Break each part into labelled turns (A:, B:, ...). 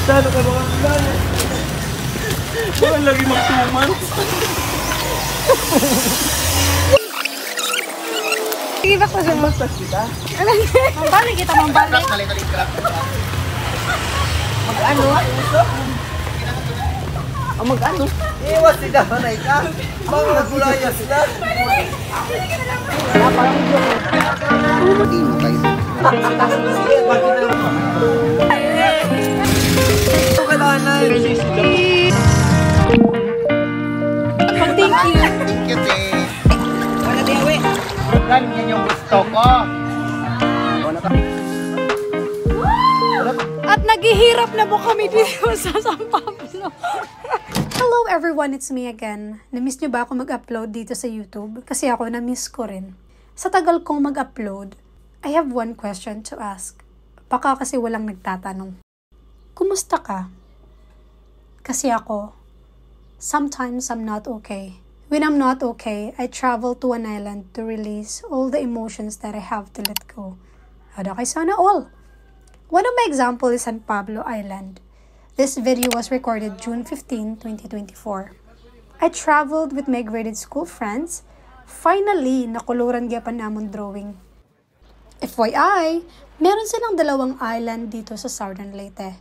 A: Sana ka mga kailangan. Wala lagi magtuman.
B: Sige ba ko siya?
A: Bastas kita?
B: Mambalik kita, mambalik.
A: Mag-ano? Mag-ano? Iwas sila, manay ka. Mga nagkulayas na.
B: Thank you.
C: Thank you, te. Wala di awi. Yan yung gusto ko.
B: At naghihirap na po kami dito sa San Pablo. Hello everyone, it's me again. Na-miss nyo ba ako mag-upload dito sa YouTube? Kasi ako na-miss ko rin. Sa tagal kong mag-upload, I have one question to ask. Baka kasi walang nagtatanong. Kumusta ka? Kasi ako, sometimes I'm not okay. When I'm not okay, I travel to an island to release all the emotions that I have to let go. Hada kay sana all. One of my examples is San Pablo Island. This video was recorded June 15, 2024. I traveled with my graded school friends. Finally, nakuluran gyapon namon drawing. FYI, meron silang dalawang island dito sa Southern Leyte.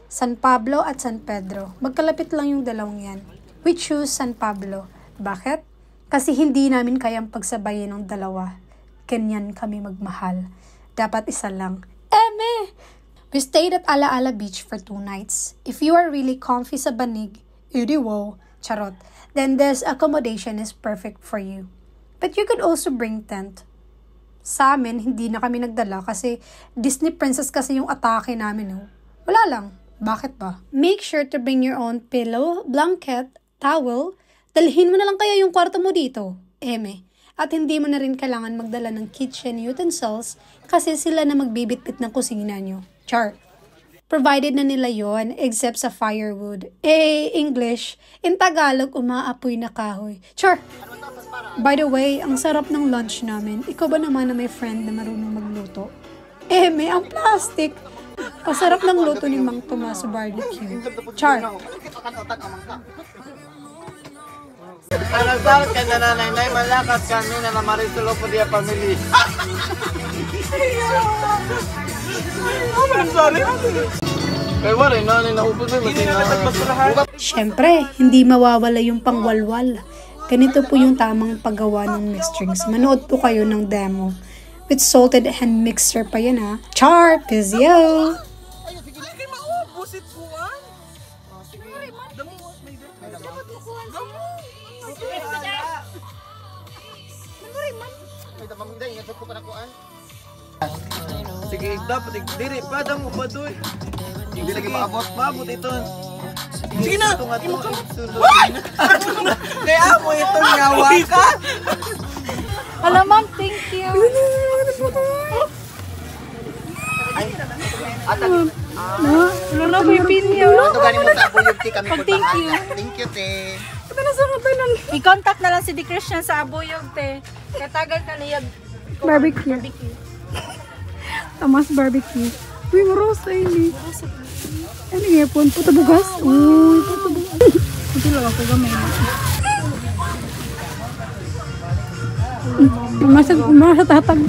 B: San Pablo at San Pedro. Magkalapit lang yung dalawang yan. We choose San Pablo. Bakit? Kasi hindi namin kayang pagsabayin ng dalawa. Ganyan kami magmahal. Dapat isa lang. Eme! We stayed at Alaala Beach for 2 nights. If you are really comfy sa banig, edi wow, charot, then this accommodation is perfect for you. But you could also bring tent. Sa amin, hindi na kami nagdala kasi Disney princess kasi yung atake namin. Oh. Wala lang. Bakit ba? Make sure to bring your own pillow, blanket, towel. Dalhin mo na lang kaya yung kwarto mo dito. Eme. At hindi mo na rin kailangan magdala ng kitchen utensils kasi sila na magbibitbit ng kusina nyo. Char. Provided na nila yon except sa firewood. English. In Tagalog, umaapoy na kahoy. Char. By the way, ang sarap ng lunch namin. Ikaw ba naman na may friend na marunong magluto? May ang plastic. Pasarap ng luto ni Mang Tomas barbecue. Char.
A: Panagsalat ka na nanay, malakas kami na namarisulo po diya pamilya.
B: Siyempre, hindi mawawala yung pangwalwal. Ganito po yung tamang paggawa ng mixed drinks. Manood po kayo ng demo. With salted hand mixer pa yan ha. Char! Pizio!
A: Sige, dapat diri padang mo pa doy. Hindi lagi maabot, maabot ito. Sige na. Kaya mo ito nyawa ka.
B: Hala ma'am, thank you. Wala na po yung pinyo.
C: Ito galing mo sa Abuyog Tea kami po.
B: Thank you.
C: Thank you, te.
D: I-contact na lang si Di Christian sa Abuyog, te. Katagal ka na yung
B: Barbecue. Tamas barbecue. Uy, maros ay ni. Ano nga po? Puto bugas? Uy, puto bugas. Ito lang ako gamay. Masa tatag.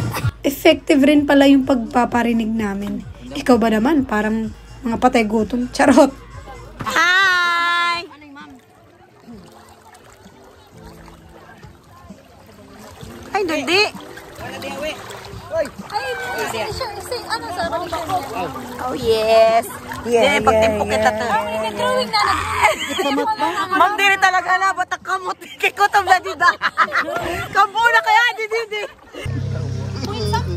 B: Effective rin pala yung pagpaparinig namin. Ikaw ba naman? Parang mga patay gutom. Charot.
D: Hi! Ay, Dundi! Oh, yes. Yeah, pagtimpo kita to.
B: Nag-drawing na.
D: Ma'am, diri talaga na. Ba't ang kamot? Kikutom na dida. Kampo na kaya, di.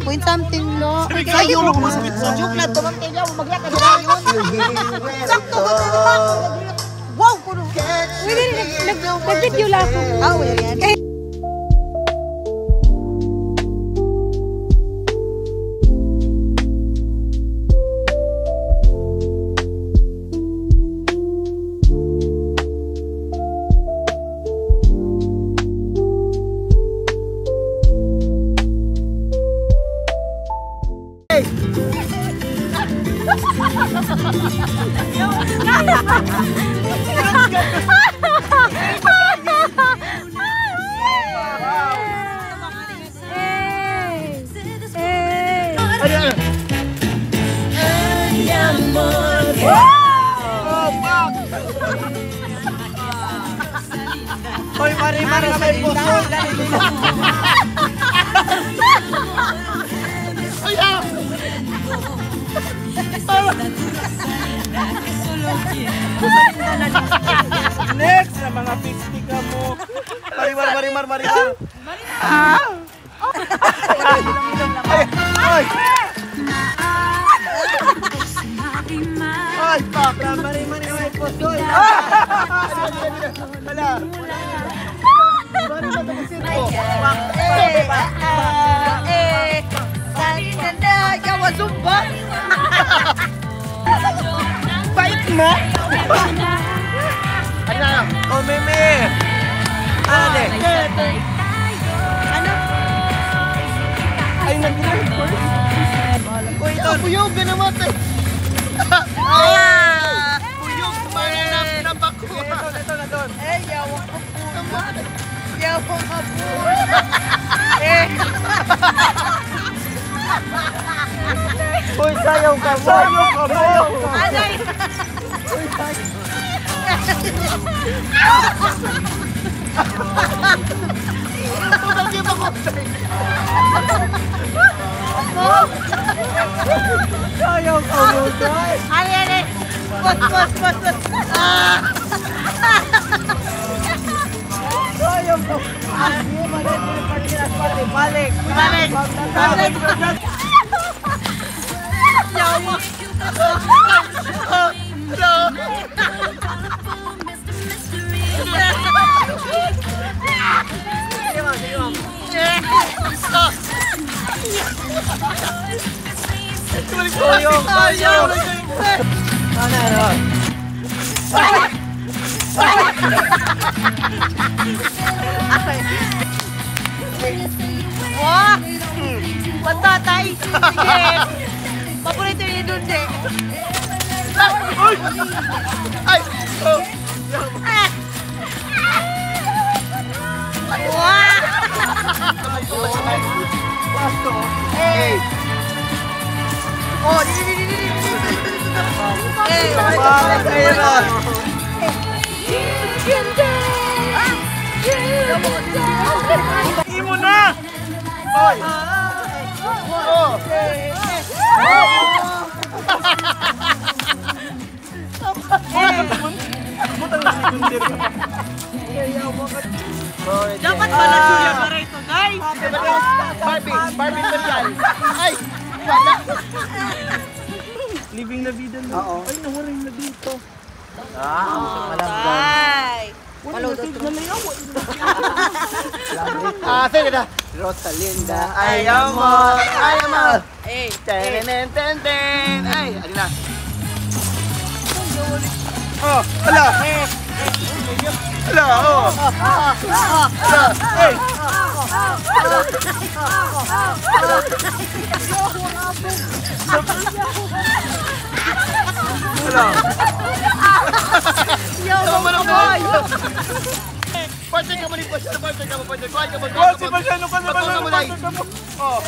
C: Point something, lo. Kayo mo kumasakit sa joke na. Tumang kayo, maglakad na yun. Sakto, wow!
B: Nag-video lang ako.
C: Oh, yan.
A: Hoy, mari-mari na may puso. Next na mga 50 ka mo. Marimar. Ay! Ay, pakra, marimar na may puso. Hala. Bait mo? Ano? Oh, meme! Ano? Ano? Ay, nag-record. Uy, ito, buyog ka naman. Buyog, mananap ako. Ito na doon. Eh, yawa ka po. Yawa ka po. Uy, sayaw ka mo. Anay! Tumagi mo ko. Sayaw ka mo, guys. Ay. Bos. Sayaw ka. Balik. Yawa. Wah! Patatay! Sige! Paborito niya dun, de! Ay! Wah! Hey! Oh, hey! Imo na! Hoy! Oh! Dapat pala suya para ito, guys! Barbie Marial! Ay! Wala! Living na vida na. Ay, nawaring na dito.
C: Ay!
A: Sige na. Rosalinda, ayaw mo. Ten. Ay, ano na. Oh, hala. Hala, oh. Hala, hey. Hala. Partner ka mo ni Pasya, partner ka mo. Si Pasya, ano ka naman? Oh.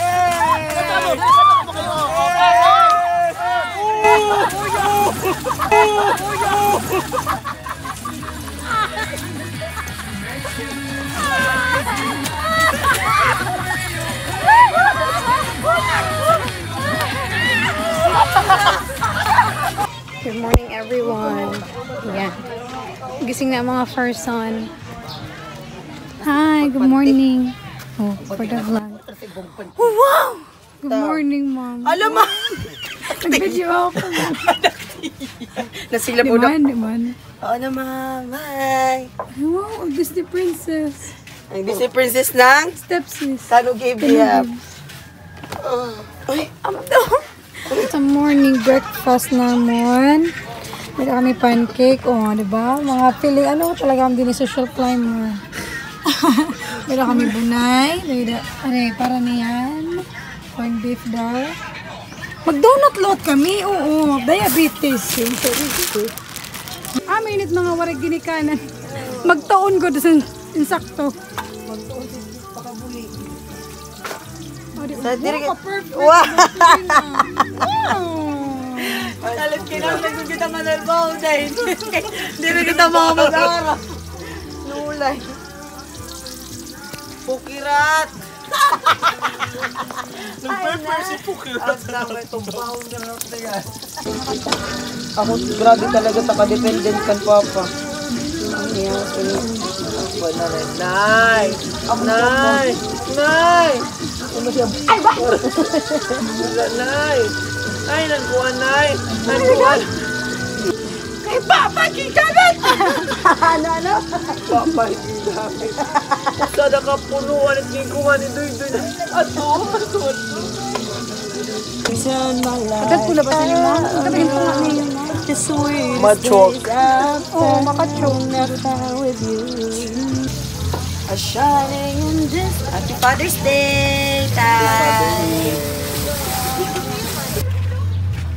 B: Good morning, everyone. Yeah. Gising na mga first son. Hi, good morning. Oh, for the vlog. Oh, wow! Good morning, Mom.
D: Alam mo!
B: Nag-video ako.
D: Nasila po na.
B: Diman.
D: Oo naman. Bye!
B: Wow, Disney Princess.
D: Ang Disney Princess ng
B: Stepsis.
D: Tano gave me up. Uy,
B: Sa morning breakfast naman. Meron kami pancake. Oh, diba? Mga feeling, ano talaga kami din social climber. Meron kami bunay. Ano, para niyan. Corn beef daw. Mag-donut load kami, oo. Diabetes. Mainit mga warag ginikanan. Magtaon ko doon insakto. Magtaon ko pakabuli. Perfect.
D: Wow!
B: Wow!
D: Alam kinakasag kita manalbaw dahil hindi rin kita mga mag-aarap. Nulay.
A: Pukirat! Nag-pepper si Pukirat. May tumbahon na lang na yan. Ako, grabe talaga taka-dependent kan Papa. Ang iya, ako na rin. Nay! Nay! Nay! Ano siya? Ay, ba? Nay! Ay, nagkuhan, Nay! Nagkuhan!
D: Kay Papa, kikamit! Ano?
A: Papa, hindi namin. Sada ka punuan at lingkungan ni Doy-Doy. Ato!
B: Agad pula ba sa inyo mo? Tabihin po nga niyo mo.
A: Machok.
B: Oo, makachok.
D: Happy Father's Day, Tay!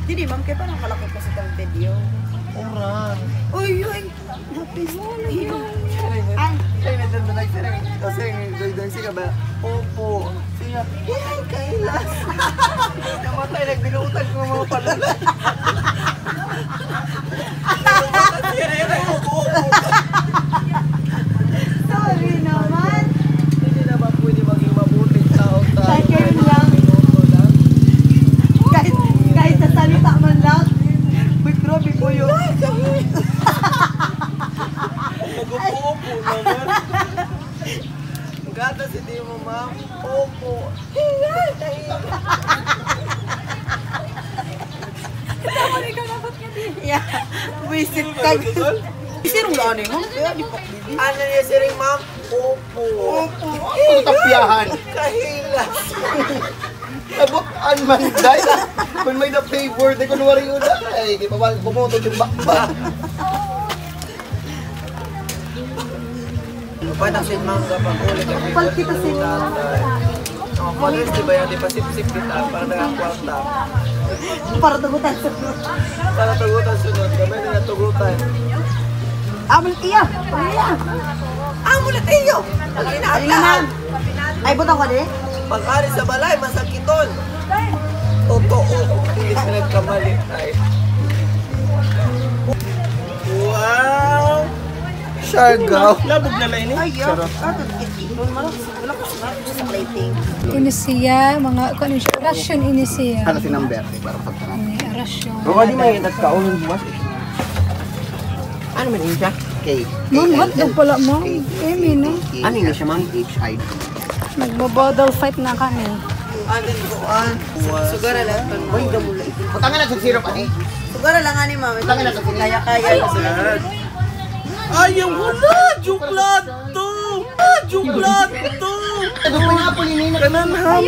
D: Hindi, ma'am, kayo pa nakalakot kasi itong video.
A: Oran.
D: Uy, happy Day!
A: Ay, nagdandalag siya rin. Kasi Doy-Doy siya ba? Opo. Siya, yan, kailas. Namatay, nagbinuutan ko ng mga palala. Siya rin, opo.
D: Sorry naman!
A: Hindi na ba pwede maging mabuting tao tayo?
D: Second lang. Kahit sa salita man lang. Uy, grabe po yun.
A: Nag-upo naman. Gata si di mo, ma'am. Opo.
D: Yeah. Visit ka. Isir mo lang mo?
A: Ano niya si ring, ma'am? Opo. Opo.
E: Ang tapyahan.
A: Kahilas.
E: Nabukaan man dahil. Kung may na-favor, di ko nuwari yun. Ay, di pa ba bumoto yung bakba.
A: Panasin mangga pag ulit ang
D: Kapal kita sila.
A: Fathers, di ba yan? Di pa sip-sip kita para nakakwarta.
D: Para tugutan sa
A: Para tugutan sunod. Gabay na natugutan.
D: Amulat iyo! Amulat iyo! Ay naman! Ay, butang ka din?
A: Pag-ari sa balay, masakiton. Totoo. Hindi ka nagkamali. Ay. Wow! Siargao. Labog na lang ini.
D: Ay, yun. Wala ko sa plating.
B: Ini siya, mga, kung ano siya, rasyon ini siya.
E: Ano si number? Para pagkakas.
B: May rasyon.
A: Baka di may nagkaulong buwas. Ano man yun siya?
E: K.
B: Ma'am, hotdog pala, ma'am. Emi, no?
A: Ano yun siya, ma'am?
E: H-I.
B: Nagbabodal fight na kami.
A: Anin ko, Sugara lang.
E: Uy, damula. Putangin na sa syrup, ani.
D: Sugara lang ani, ma'am.
E: Putangin na sa syrup.
D: Kaya.
A: Ayaw wala! Juklato! Juklato!
E: Ano pa nga po ninina?
A: Kanan ham!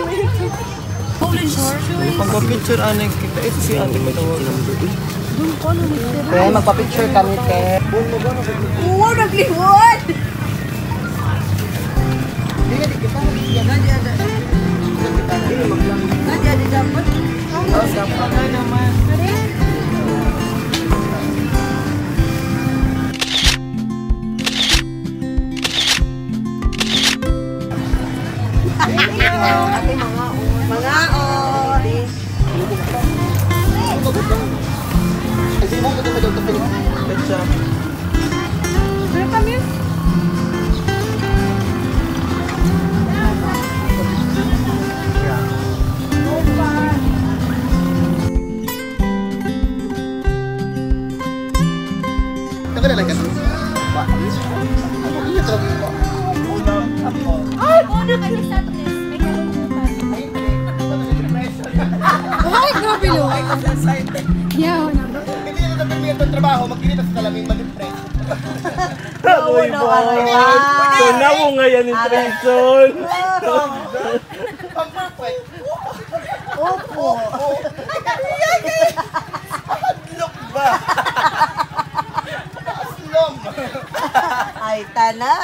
A: Pagpa-picture anay kita, ito si ate mo tawag.
E: Kaya magpa-picture kami, te.
D: Oo, nagliwad! Nadya, di dapat.
A: Sapa nga naman.
D: Ate, mga on.
E: Kasi mo ko ito ito pinag.
A: Pecha.
B: Ano kami?
E: Tagal na lang kasi. Ba? Ano iya talaga ba?
B: Ay, grabe lo. Yeah, na.
E: Hindi na natin may trabaho, magkinita sa salamin, ma-depress.
A: Uy, so na mo ngayon yung Trayson.
E: Ang perfect.
D: Opo.
A: Hadlok ba?
E: Aslom.
D: Ay, tana.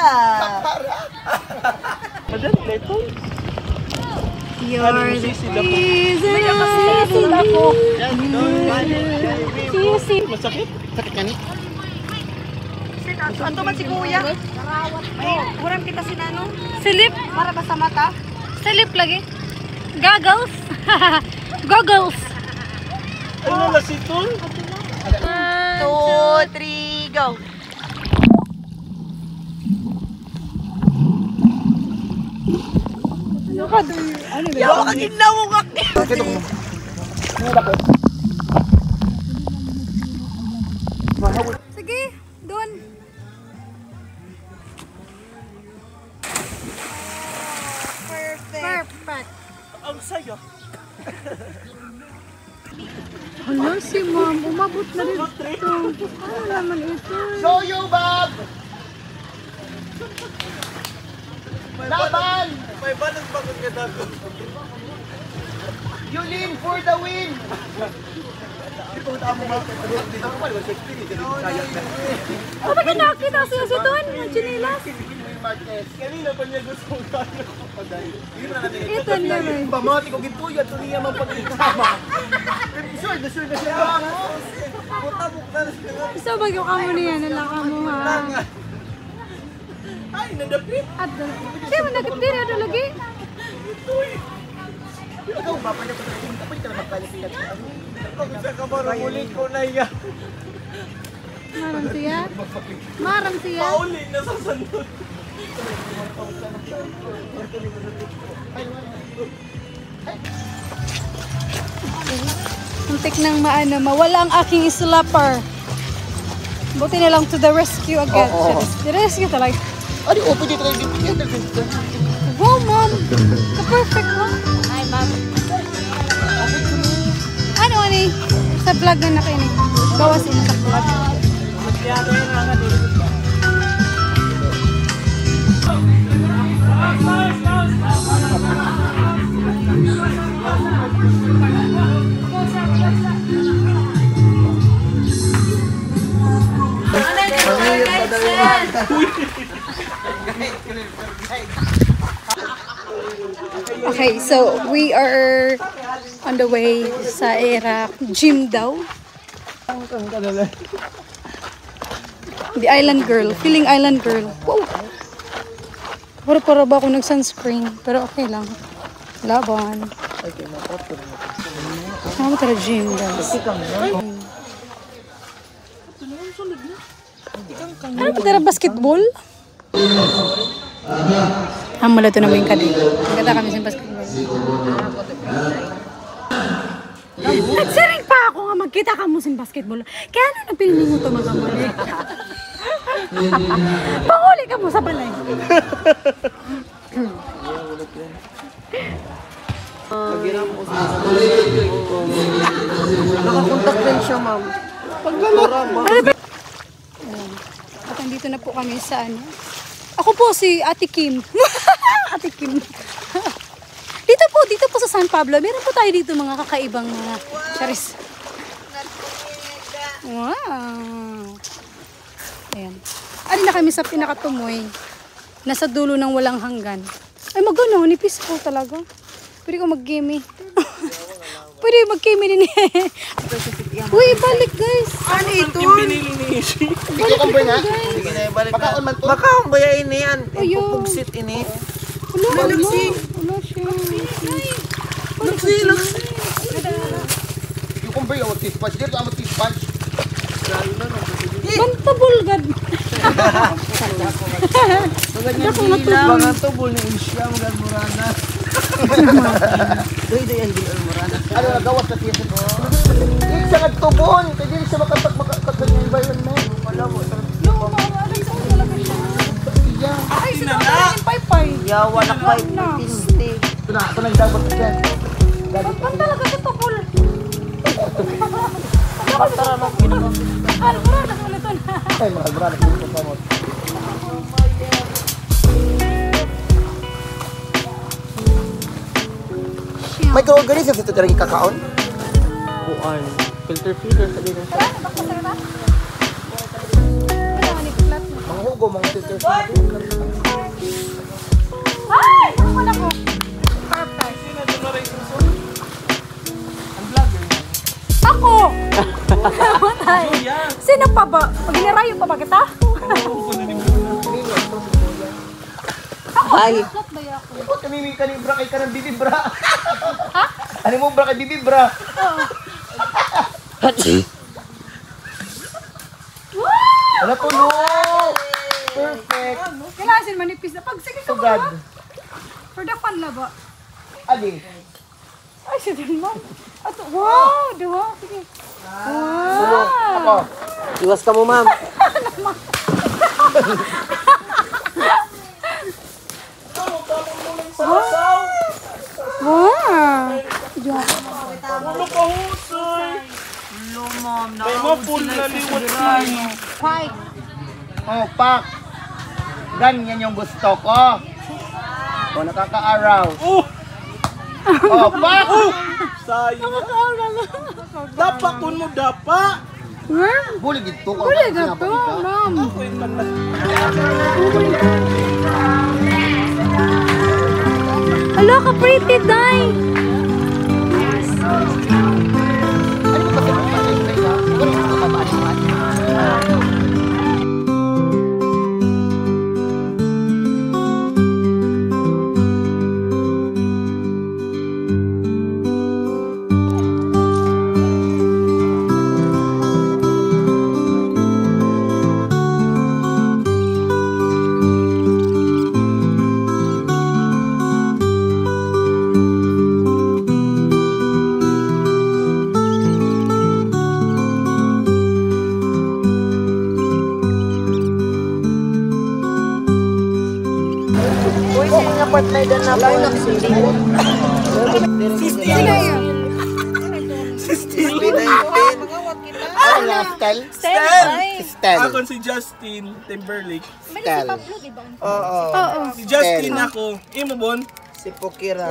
A: Madan, leto.
B: You're the reason I believe.
E: Masakit? Sakit ka ni?
D: Ano man si Kuya? Ay, kurang kita sinano. Silip? Para ba sa mata?
B: Silip lagi. Goggles. Goggles.
E: Ano na si Tol?
D: 1, 2, 3, go! Yawa ka ginawag
E: Sakit ako.
B: Sige, doon. Perfect.
E: Ang saya.
B: Hala si ma'am, umabot na rin ito. Ano naman ito?
E: Show you, Bob! Laban! May balance ba kung ganda ko? You lean for the win!
B: Bakit nakakita siya si Don? Ang chinilas?
E: Kanina pa niya gusto kong kaya ko paday.
B: Ito naman.
E: Pamati ko gituya, ito niya mapag-ikama. Sure na siya. Putabok na siya.
B: Isa bagyo ka mo niya, nalaka mo ha.
E: Ay, nadapit.
B: At doon. Siya mo nagkatira doon lagi.
E: Ikaw, papanya ko na rin. Kapag ka na magkalipikat. Kung sa kabarulit ko na iya.
B: Maram siya. Maram siya.
E: Pauli na sa sandot.
B: Muntik nang mawala ang aking slapper. Buti na lang to the rescue agad. The rescue talaga.
E: Ano, open dito tayo dito.
B: Wow, mom! Ka-perfect mo.
D: Hi, ma'am.
B: Ano, ani? Sa vlog na nakinig. Gawas ina sa vlog. Okay, so we are on the way sa Iraq. Gym daw. The island girl. Feeling island girl. Wow! Para ba ako nag-sunscreen? Pero okay lang. Laban. Ano tara gym guys? Ano pa tara basketball? Hamala ito naman yung kadi. Maganda kami sa basketball. Nagsaring pa ako nga magkita ka mo sa basketball. Kaya ano napilin mo ito magamali? Panguli ka mo sa balay.
D: Nakapuntak din siya, ma'am.
B: At andito na po kami sa ano. Ako po si Ate Kim. Ate Kim. Dito po sa San Pablo. Meron po tayo dito mga kakaibang mga charis. Wow. Ayan. Ari na kami sa pinakatumoy. Nasa dulo ng walang hanggan. Ay magano, nipis ko talaga. Pwede ko mag-game eh. Pwede mag-game din eh. Uy, balik guys.
D: Ano ito?
E: Ikaw kang boy nga? Sige na, balik na. Baka ang boy ini yan. Pupugsit ini.
B: Wala siya.
E: Yung kang boy, ang mag-tispatch. Dito ang mag-tispatch.
B: Bantabol gad.
E: Mga tubol na isya, magagmurana. Doy ang gilmurana. Ano na gawas na siya ko? Hindi siya nagtubon. Kaya hindi siya makapag yung environment. Wala mo.
B: Ay, sinunod yung paypay.
D: Yawa na 550.
E: Ito na yung dapat na siya.
B: Ba't talaga sa tubol?
D: Tara mo, pinamo.
B: Ano ba? Nasulitan.
E: Ay, mga brana. Ito sa mo. Microorganisms ito talagang kakaon? Buwan. Filter feeder sa dito. Mga hugo, mga filter feeder.
B: Ay! Ano ko na ko? Perfect. Ako! Namatay. Sino pa ba? Maginirayo pa ba kita?
A: Ay,
E: Ba't kamiming ka ni Bra kay ka ng bibibra? Ha? Ano mo Bra kay bibibra? Wala po no! Perfect!
B: Kailangan manipis na. Pag sige ka
E: Sugad.
B: ba? For the fun na ba?
E: Adi.
B: Ay, si Dilman. Ato, wow! Diba? Sige.
E: Sulo. Ako.
A: iwas ka mo, ma'am.
B: Wow!
E: Ano ka husay? May mapul na liwat tayo. Oh, pak. Ganyan yung gusto ko. O, nakaka-arouse. Oh, pak! Sayang. Dapa kun mo, dapa. Buli dito ko.
B: Wala na to, ma'am. Hello, ka-pretty, Day!
E: Ano ba kasi magpapalay ka? Siguro yung mapapaliwan.
A: Uy, sino nga part na idan na po?
B: Sino yun?
E: Ano nga, Stel? Stel.
F: Ako si Justin Timberlake.
E: Stel.
A: Oo.
B: Oo.
F: Si Justin ako. Imo bon?
A: Si Pukira.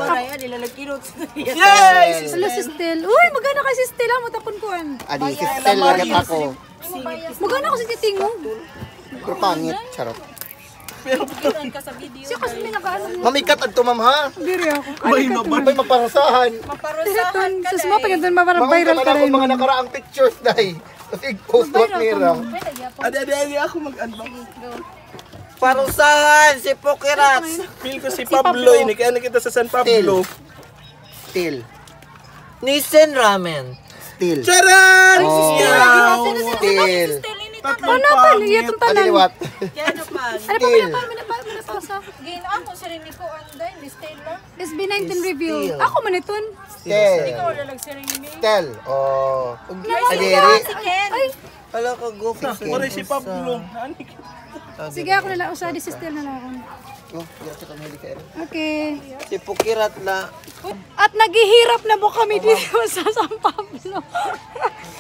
F: Yes!
B: Hello, si Stel. Uy, magana kay si Stella. Matapon ko an.
E: Adi, si Stel lagat ako.
B: Magana ko si Titingog.
E: Pero pangit, charot.
B: Siya kasi may nakaano.
E: Mamikat at tumam ha.
B: Biri ako.
F: May mabal.
E: May maparusahan.
B: Tiraton. Sus mo, pagkatan ba parang viral
E: Maunta
B: ka
E: man ako
B: rin.
E: mga nakaraang pictures dahil. Kasi post what nira.
F: Adi ako mag-unbox.
A: Parusahan, si Pukirat.
F: Feel ko si Pablo. Ini kaya nakita sa San Pablo.
E: Still.
A: Nissan Ramen.
E: Still.
F: Charan!
E: Oh, still.
F: Tatlong
B: Ano pa? Liya itong tanan.
E: Aliliwat.
B: Ano pa
E: Still.
B: minapasa?
G: Gain ako sa rin ko anday, ni Stella.
B: SB19 review.
E: Still.
B: Ako man iton.
E: Still.
G: Wala lang sa rin ni.
E: Still. Oh. Adiri.
B: Ay,
A: Wala ka go fix.
F: Pare si Pablo.
B: sige ako na lang. Usadi si Stella na lang ako.
E: Oh, wala sa kamili ka rin.
B: Okay.
A: Si Pukirat na.
B: At naghihirap na po kami dito sa San Pablo.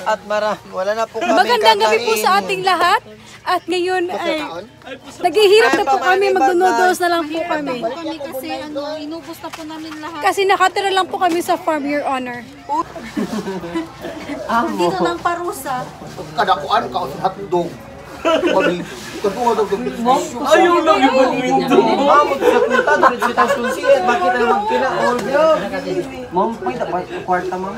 A: At wala na po kami
B: Magandang gabi po
A: kakain.
B: sa ating lahat. At ngayon ay
E: Taon?
B: naghihirap na po kami. Magdunodos na lang po kami.
G: Kami kasi inubos na po namin lahat.
B: Kasi nakatira lang po kami sa farm, Your Honor.
G: Dito ng parusa.
E: Kadakuan ka sa hatdog. Kami. Kaduha daw
F: Ayaw lang yung window.
A: Mamot sa punta, dapat si Taston siya. Bakit tayo magkinaol? Ma'am, may dapat kwarta, ma'am.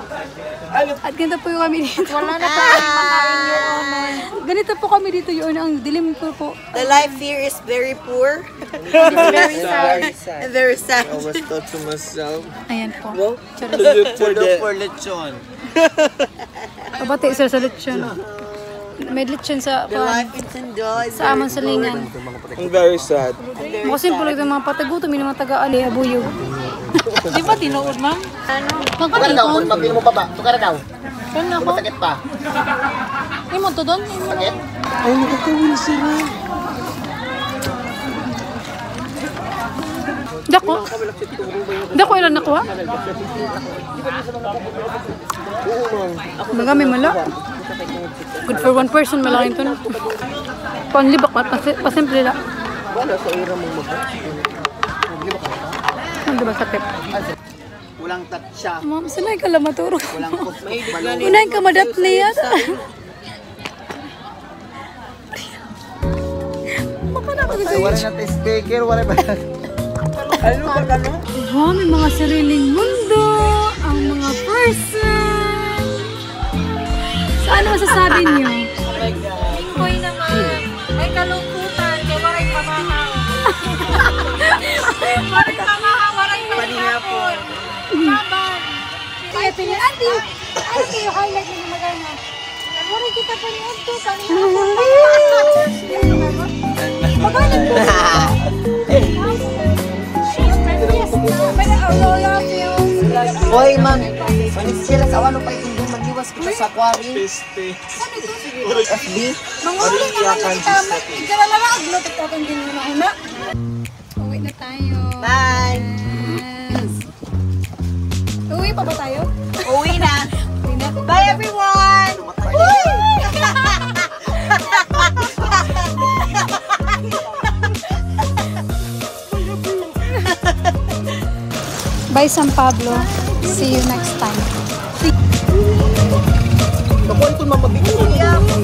B: At ganito po kami dito.
G: Wala na tayong makain, Your Honor.
B: Ganito po kami dito, Your Honor. Ang dilim ko po.
D: The life here is very poor.
G: Very sad.
D: And very sad.
A: I was thought to myself,
B: Ayan po.
A: look for lechon.
B: Kabati sir sa lechon. May lechon sa
A: The life is enjoyed.
B: sa amon salingan.
F: I'm very sad.
B: Kasi po lang mga patagutom, yung mga taga-ali, abuyog.
G: Di ba tinuod, ma'am?
E: Tukara daw, kung mapili mo pa ba? Tukara daw.
G: Ano
E: Kung masakit pa.
G: Ay mo to doon?
E: Sakit?
F: Ay, nakakawin sila.
B: Dako? Dako ilan nakuha? Baga may mala. Good for one person, malaking ito na. Panlibak, pasimple lang.
E: Wala sa ira mong magka.
B: Ano diba sakit?
E: Walang tatsya.
B: Ma'am, sanay ka lang maturo.
E: Walang kuskus.
B: Unahin ka madapli yan. Makana ka
E: Ay, wala na tayo speaker. Wala ba?
B: Wow, may mga sariling mundo, ang mga person. Ano masasabi niyo?
G: Koy naman. May kalungkutan. Kaya maray pamahaw. Maray pamahaw. Maray panihapon. Laban.
B: Kaya pinili. Auntie! Ano kayo highlight niyo magana?
G: Maray kita pa niyo ito.
B: Magaling po.
A: Hoy, ma'am. Manisira sa awalo pa itong mag-iwas kita sa quarry.
F: Peste.
A: FB.
B: Manguli naman kita. Ikaw na lang ang at aking ginuna. Uwi na tayo.
C: Bye.
B: Yes. Uwi pa ba tayo?
C: Uwi na. Bye, everyone.
B: Bye, San Pablo. See you next time.
E: Ako ito mamabigat.